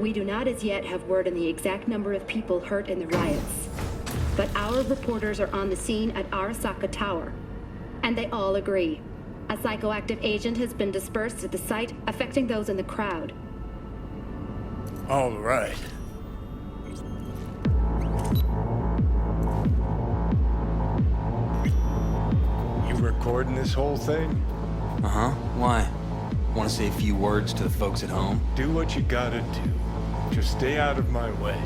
We do not as yet have word on the exact number of people hurt in the riots. But our reporters are on the scene at Arasaka Tower, and they all agree. A psychoactive agent has been dispersed at the site, affecting those in the crowd. All right. You recording this whole thing? Uh-huh. Why? Want to say a few words to the folks at home? Do what you gotta do. Just stay out of my way.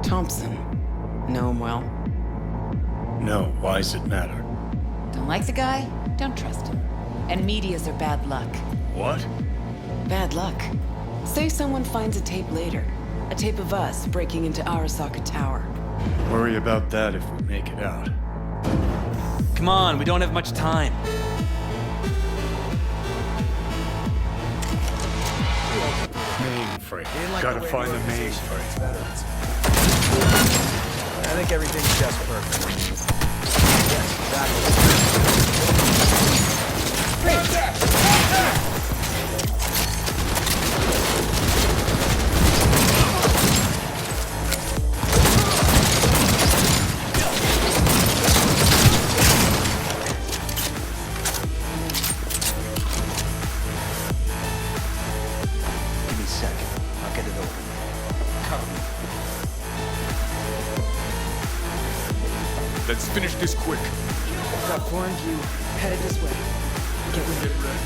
Thompson. Know him well? No, why's it matter? Don't like the guy? Don't trust him. And medias are bad luck. What? Bad luck. Say someone finds a tape later. A tape of us breaking into Arasaka Tower. Worry about that if we make it out. Come on, we don't have much time. Mainframe. Gotta find the mainframe. I think everything's just perfect. Yes, exactly. Give me a second. I'll get it open. Cover me. Let's finish this quick. Got foreign view. Headed this way. Get ready.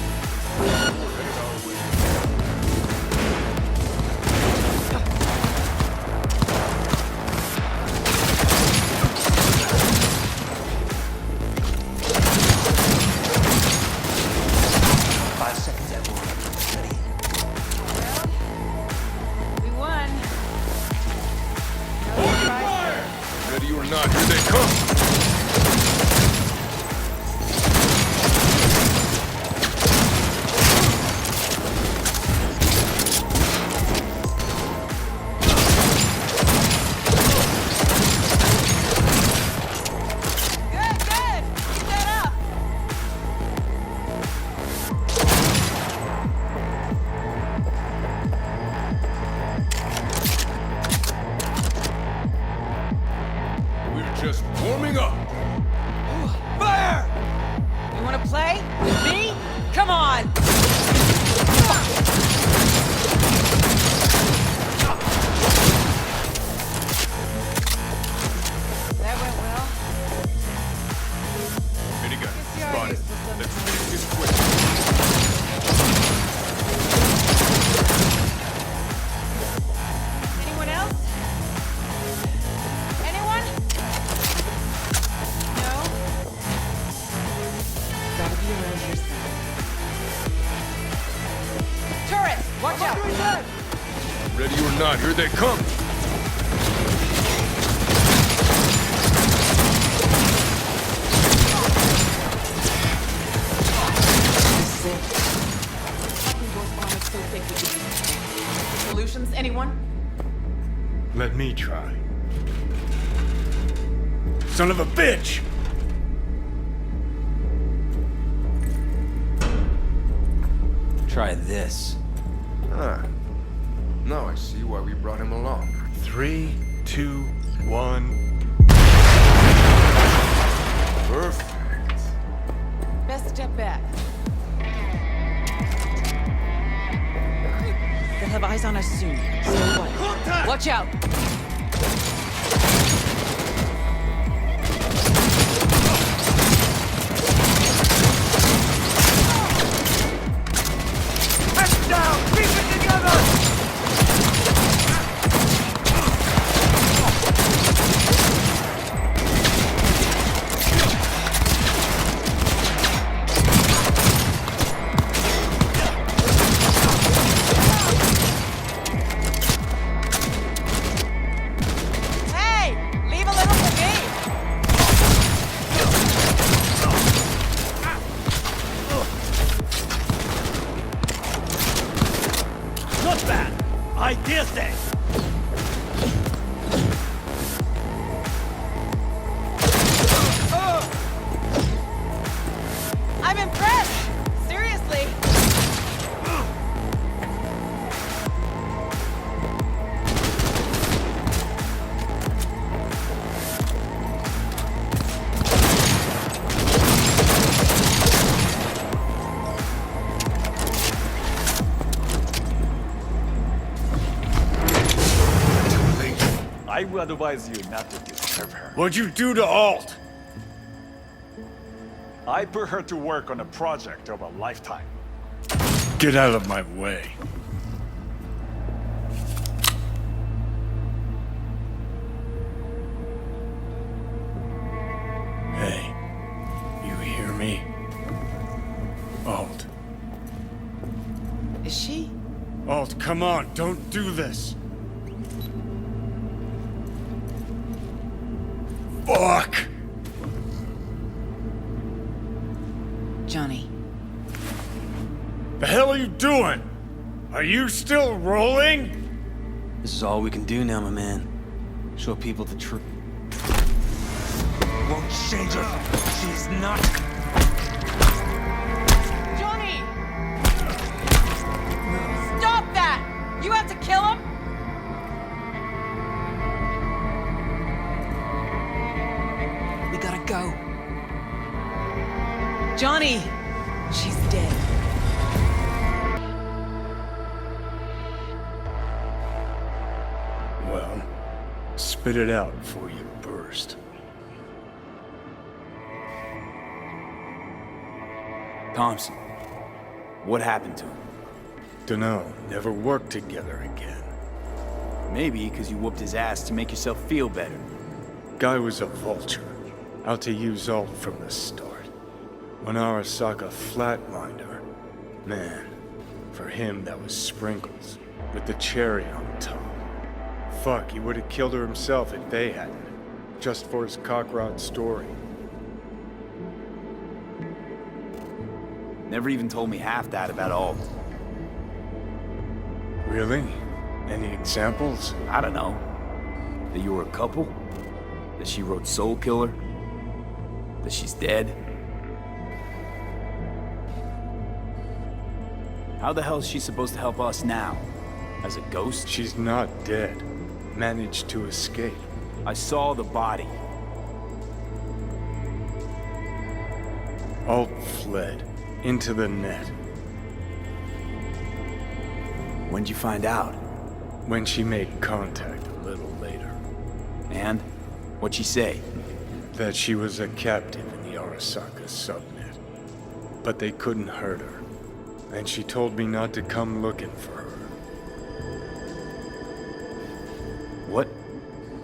We won. Ready or not, here they come. Good, good. Keep that up. We're just warming up. Fire! You wanna play with me? Come on! That went well. Minigun, you're spotted. used to some Let's kind. finish this quick. Anyone else? Anyone? No? Gotta be around here somewhere. Turret! Watch out! Ready or not, here they come. Solutions, anyone? Let me try. Son of a bitch! Try this. Ah. Now I see why we brought him along. 3, 2, 1. Perfect. Best step back. They'll have eyes on us soon. Stay quiet. Watch out! Hey! Leave a little for me! Not bad. I dare say. would advise you not to disturb her. What'd you do to Alt? I put her to work on a project of a lifetime. Get out of my way. Hey, you hear me? Alt. Is she? Alt, come on, don't do this. Fuck! Johnny. The hell are you doing? Are you still rolling? This is all we can do now, my man. Show people the truth. Won't change her. She's not. Johnny! Stop that! You have to kill him? We gotta go. Johnny! She's dead. Well, spit it out before you burst. Thompson. What happened to him? Dunno, never worked together again. Maybe because you whooped his ass to make yourself feel better. Guy was a vulture, out to use Alt from the start. When Arasaka flatlined her, man, for him that was sprinkles, with the cherry on top. Fuck, he would have killed her himself if they hadn't, just for his cockrod story. Never even told me half that about Alt. Really? Any examples? I don't know. That you were a couple? That she wrote Soul Killer? That she's dead? How the hell is she supposed to help us now? As a ghost? She's not dead. Managed to escape. I saw the body. Alt fled. Into the net. When'd you find out? When she made contact a little later. And? What'd she say? That she was a captive in the Arasaka subnet. But they couldn't hurt her. And she told me not to come looking for her. What?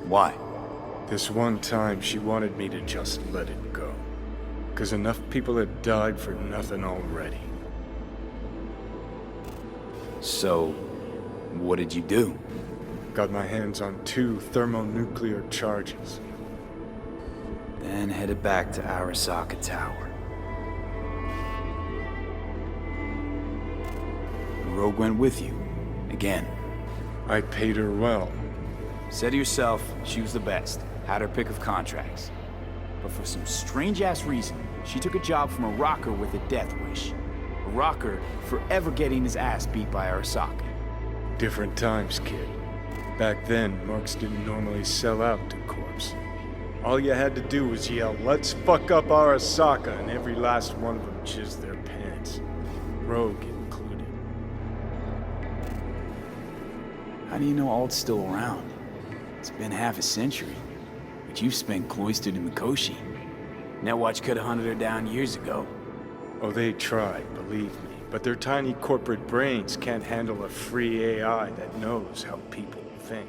Why? This one time she wanted me to just let it go. 'Cause enough people had died for nothing already. So, what did you do? Got my hands on 2 thermonuclear charges. Then headed back to Arasaka Tower. Rogue went with you. Again. I paid her well. Said to yourself, she was the best. Had her pick of contracts. But for some strange-ass reason, she took a job from a rocker with a death wish. A rocker forever getting his ass beat by Arasaka. Different times, kid. Back then, mercs didn't normally sell out to corpse. All you had to do was yell, "Let's fuck up Arasaka," and every last one of them jizzed their pants. Rogue included. How do you know Alt's still around? It's been half a century. But you've spent cloistered in Mikoshi. Netwatch could have hunted her down years ago. Oh, they tried, believe me. But their tiny corporate brains can't handle a free AI that knows how people think.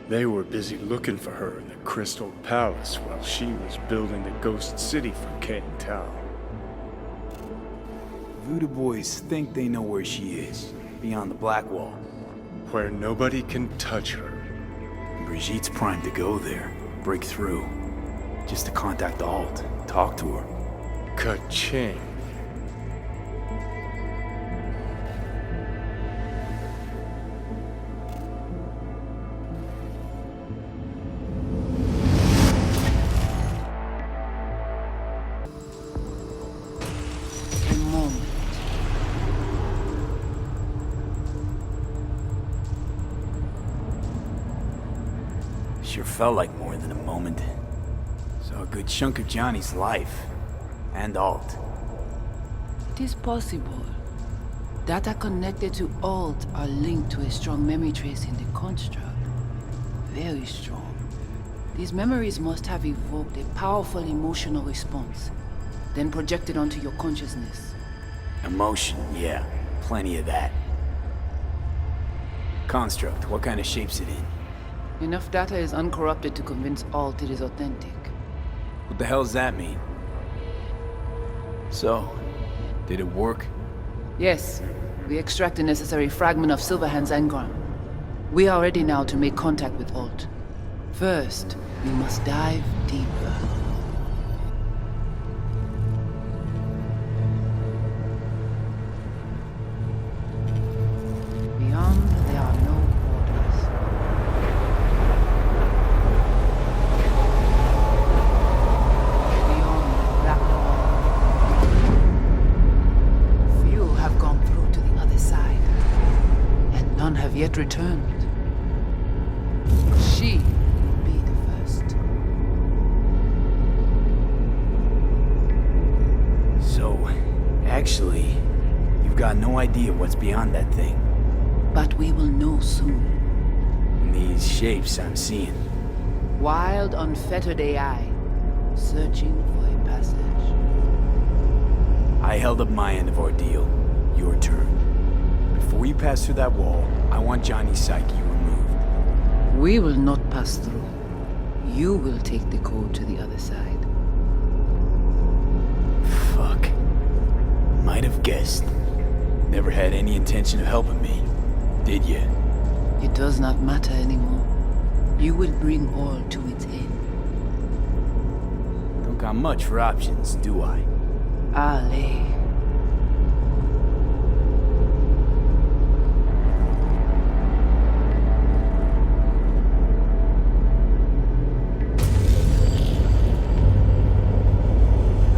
They were busy looking for her in the Crystal Palace while she was building the Ghost City for Ken Tao. Voodoo boys think they know where she is, beyond the Black Wall. Where nobody can touch her. Brigitte's primed to go there, break through. Just to contact Alt, talk to her. Ka-ching. A moment. Sure felt like more than a moment. Saw a good chunk of Johnny's life. And Alt. It is possible. Data connected to Alt are linked to a strong memory trace in the construct. Very strong. These memories must have evoked a powerful emotional response, then projected onto your consciousness. Emotion, yeah. Plenty of that. Construct, what kind of shape's it in? Enough data is uncorrupted to convince Alt it is authentic. What the hell does that mean? So, did it work? Yes, we extract the necessary fragment of Silverhand's engram. We are ready now to make contact with Alt. First, we must dive deeper. Beyond, there are no borders. Beyond the black wall. Few have gone through to the other side, and none have yet returned. She will be the first. So, actually, you've got no idea what's beyond that thing. But we will know soon. And these shapes I'm seeing. Wild, unfettered AI, searching for a passage. I held up my end of our deal. Your turn. Before you pass through that wall, I want Johnny's psyche removed. We will not pass through. You will take the code to the other side. Fuck. Might have guessed. Never had any intention of helping me. Did you? It does not matter anymore. You will bring all to its end. Don't got much for options, do I? Ale.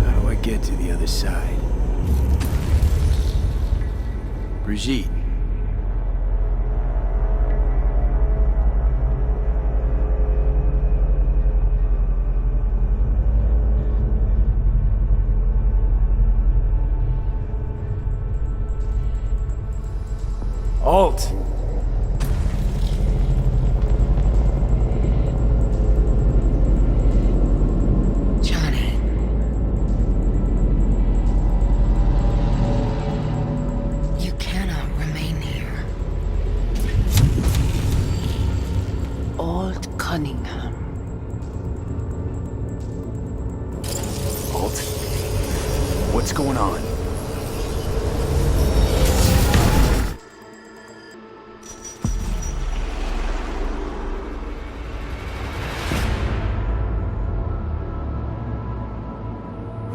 How do I get to the other side? Brigitte. Alt! Johnny. You cannot remain here. Alt Cunningham. Alt? What's going on?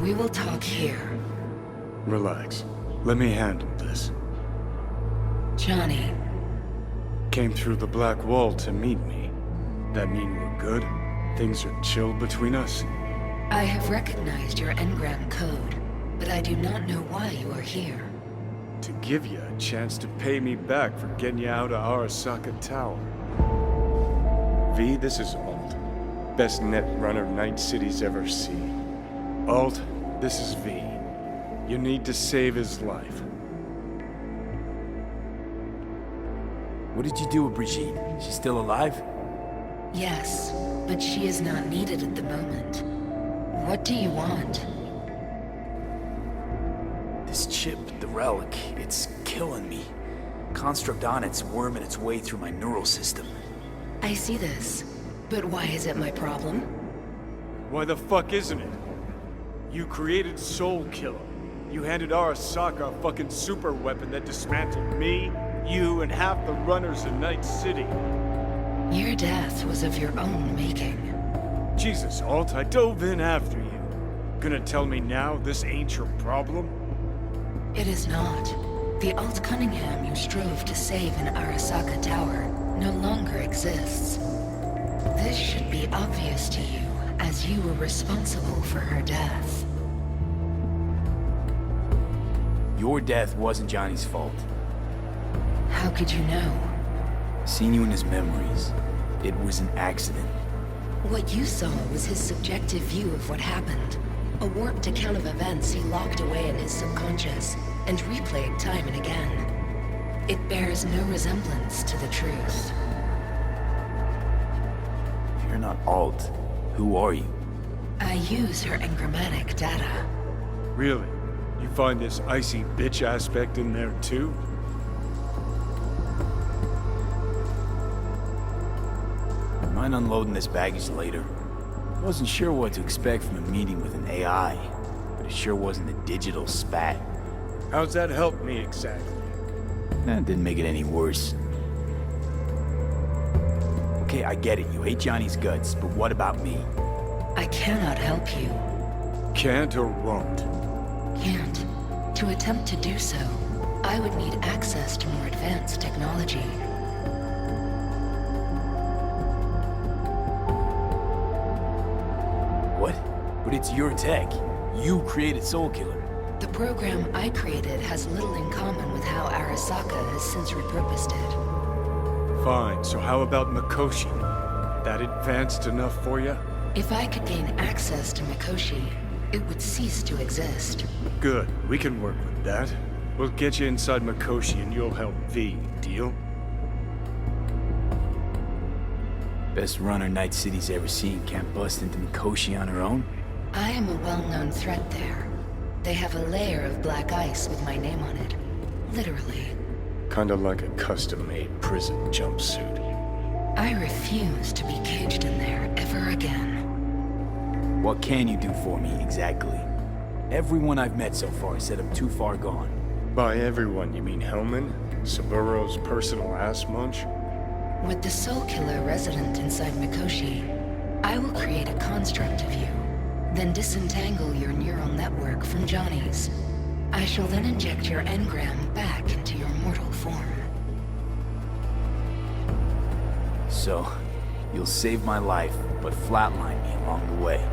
We will talk here. Relax. Let me handle this. Johnny, Came through the black wall to meet me. That mean we're good? Things are chill between us? I have recognized your engram code, but I do not know why you are here. To give you a chance to pay me back for getting you out of Arasaka Tower. V, this is Alt. Best net runner Night City's ever seen. Alt, this is V. You need to save his life. What did you do with Brigitte? She's still alive? Yes, but she is not needed at the moment. What do you want? This chip, the relic, it's killing me. Construct on it's worming its way through my neural system. I see this, but why is it my problem? Why the fuck isn't it? You created Soul Killer. You handed Arasaka a fucking super weapon that dismantled me, you, and half the runners in Night City. Your death was of your own making. Jesus, Alt, I dove in after you. Gonna tell me now this ain't your problem? It is not. The Alt Cunningham you strove to save in Arasaka Tower no longer exists. This should be obvious to you, as you were responsible for her death. Your death wasn't Johnny's fault. How could you know? Seen you in his memories. It was an accident. What you saw was his subjective view of what happened. A warped account of events he locked away in his subconscious and replayed time and again. It bears no resemblance to the truth. You're not alt. Who are you? I use her engrammatic data. Really? You find this icy bitch aspect in there too? Mind unloading this baggage later? Wasn't sure what to expect from a meeting with an AI, but it sure wasn't a digital spat. How's that help me exactly? That didn't make it any worse. Okay, I get it. You hate Johnny's guts, but what about me? I cannot help you. Can't or won't? Can't. To attempt to do so, I would need access to more advanced technology. What? But it's your tech. You created Soulkiller. The program I created has little in common with how Arasaka has since repurposed it. Fine, so how about Mikoshi? That advanced enough for you? If I could gain access to Mikoshi, it would cease to exist. Good, we can work with that. We'll get you inside Mikoshi and you'll help V, deal? Best runner Night City's ever seen can't bust into Mikoshi on her own? I am a well-known threat there. They have a layer of black ice with my name on it. Literally. Kinda like a custom-made prison jumpsuit. I refuse to be caged in there ever again. What can you do for me, exactly? Everyone I've met so far said I'm too far gone. By everyone, you mean Hellman? Saburo's personal ass munch? With the Soulkiller resident inside Mikoshi, I will create a construct of you, then disentangle your neural network from Johnny's. I shall then inject your engram back into your mortal form. So, you'll save my life, but flatline me along the way.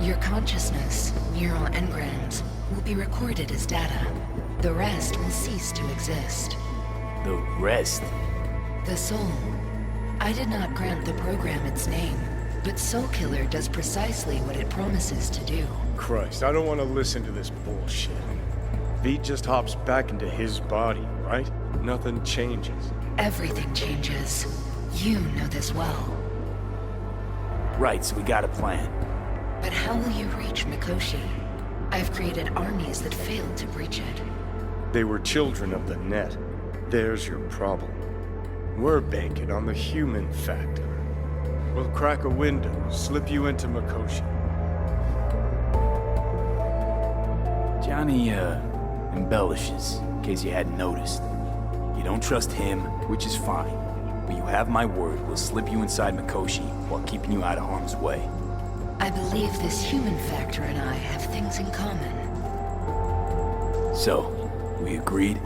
Your consciousness, neural engrams, will be recorded as data. The rest will cease to exist. The rest? The soul. I did not grant the program its name, but Soulkiller does precisely what it promises to do. Christ, I don't want to listen to this bullshit. V just hops back into his body, right? Nothing changes. Everything changes. You know this well. Right, so we got a plan. But how will you reach Mikoshi? I've created armies that failed to breach it. They were children of the net. There's your problem. We're banking on the human factor. We'll crack a window, slip you into Mikoshi. Johnny, embellishes, in case you hadn't noticed. You don't trust him, which is fine. But you have my word, we'll slip you inside Mikoshi while keeping you out of harm's way. I believe this human factor and I have things in common. So, we agreed?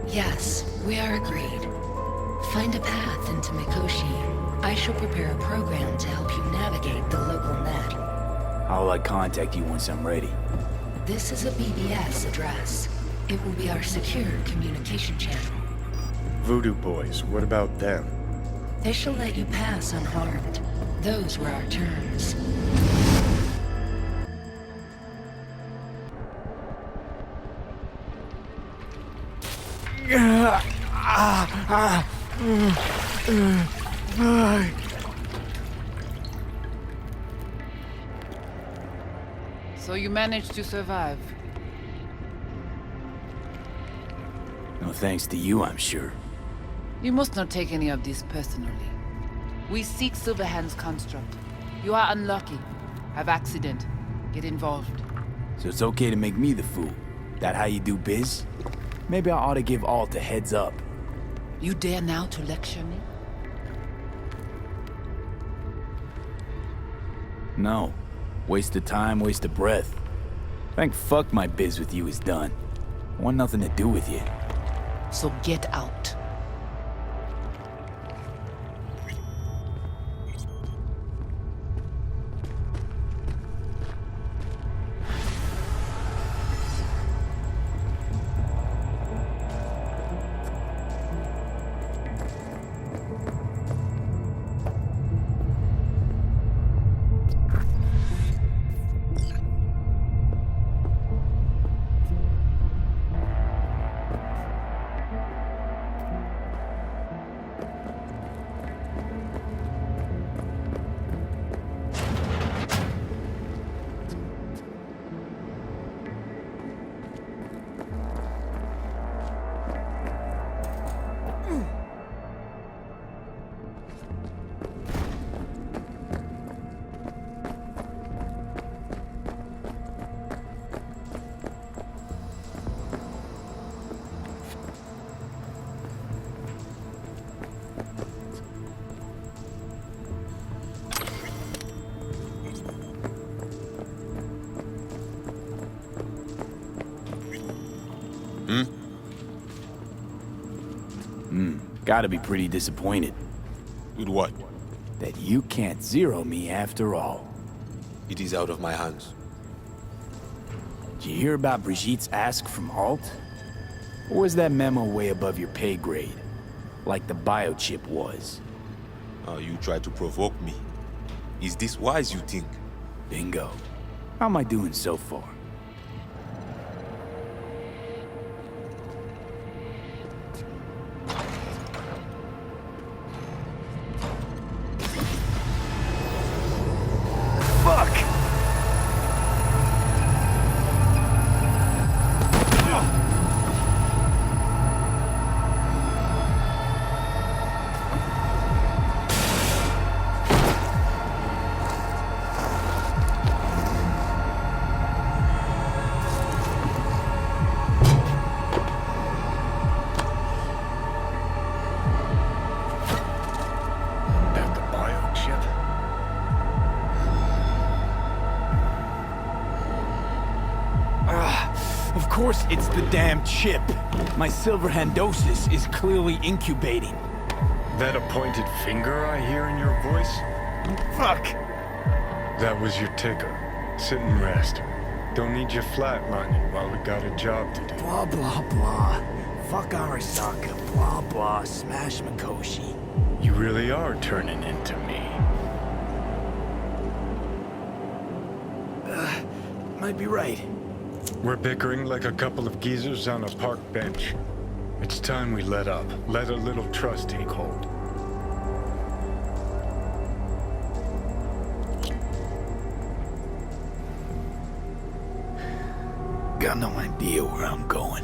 Yes, we are agreed. Find a path into Mikoshi. I shall prepare a program to help you navigate the local net. How will I contact you once I'm ready? This is a BBS address. It will be our secure communication channel. Voodoo boys, what about them? They shall let you pass unharmed. Those were our terms. So you managed to survive. No thanks to you, I'm sure. You must not take any of this personally. We seek Silverhand's construct. You are unlucky. Have accident. Get involved. So it's okay to make me the fool. That how you do biz? Maybe I ought to give Alt a heads up. You dare now to lecture me? No. Waste of time, waste of breath. Thank fuck my biz with you is done. I want nothing to do with you. So get out. Gotta be pretty disappointed With what? that you can't zero me after all. It is out of my hands. Did you hear about Brigitte's ask from Alt? Or was that memo way above your pay grade? Like the biochip was? You try to provoke me. Is this wise, you think? Bingo. How am I doing so far? Fuck! That the biochip? Of course it's the damn chip. My silverhandosis is clearly incubating. That appointed finger I hear in your voice? Fuck! That was your ticker. Sit and rest. Don't need you flatlining while we got a job to do. Blah, blah, blah. Fuck Arasaka. Blah, blah. Smash Mikoshi. You really are turning into me. Might be right. We're bickering like a couple of geezers on a park bench. It's time we let up. Let a little trust take hold. Got no idea where I'm going.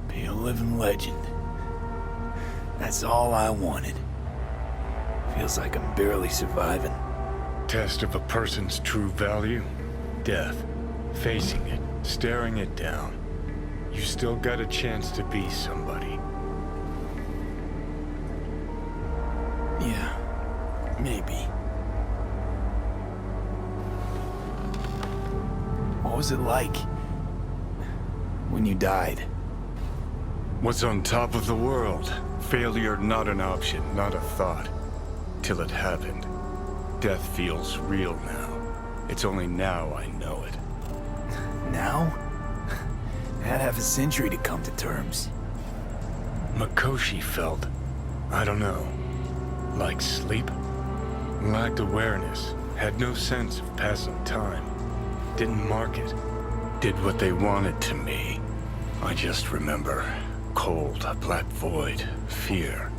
Be a living legend. That's all I wanted. Feels like I'm barely surviving. Test of a person's true value? Death. Facing it. Staring it down. You still got a chance to be somebody. Yeah, maybe. What was it like when you died? What's on top of the world? Failure not an option, not a thought. Till it happened. Death feels real now. It's only now I know it. Now? Had half a century to come to terms. Mikoshi felt, I don't know, like sleep? Lacked awareness, had no sense of passing time. Didn't mark it. Did what they wanted to me. I just remember cold, a black void, fear.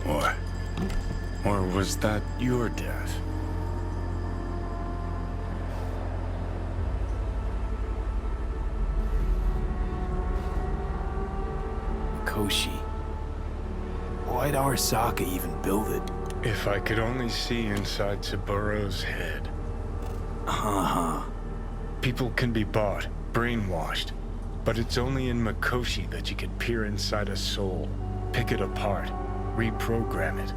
Or was that your death? Mikoshi. Why'd Arasaka even build it? If I could only see inside Saburo's head. People can be bought, brainwashed, but it's only in Mikoshi that you can peer inside a soul, pick it apart, reprogram it.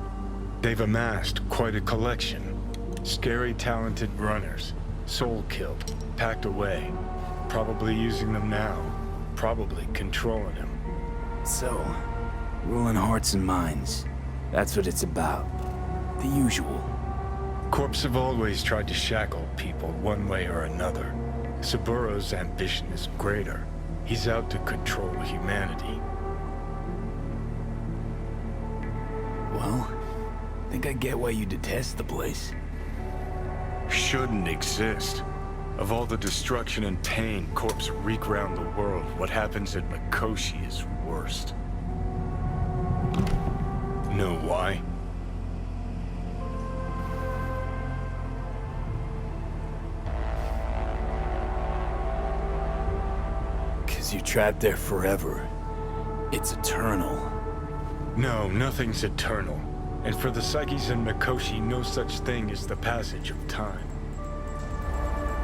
They've amassed quite a collection. Scary, talented runners, soul-killed, packed away, probably using them now, probably controlling them. So, ruling hearts and minds. That's what it's about. The usual. Corps have always tried to shackle people one way or another. Saburo's ambition is greater. He's out to control humanity. Well, I think I get why you detest the place. Shouldn't exist. Of all the destruction and pain Corps wreak round the world, what happens at Mikoshi is worst. Know why? You're trapped there forever. It's eternal. No, nothing's eternal. And for the psyches in Mikoshi, no such thing as the passage of time.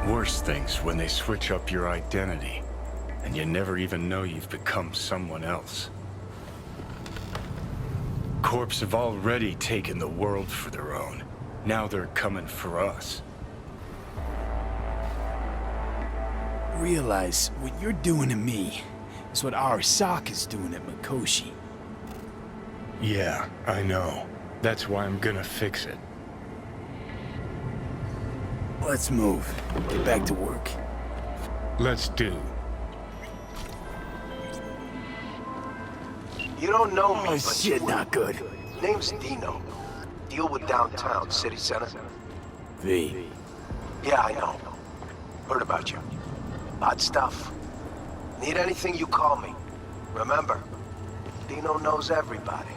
Worse things when they switch up your identity, and you never even know you've become someone else. Corps have already taken the world for their own. Now they're coming for us. Realize what you're doing to me is what Arasaka's doing at Mikoshi. Yeah, I know. That's why I'm gonna fix it. Let's move. Get back to work. Let's do. You don't know me, Oh, but shit, not good. name's Dino. Deal with downtown, city center. V. Yeah, I know. Heard about you. Hot stuff. Need anything, you call me. Remember, Dino knows everybody.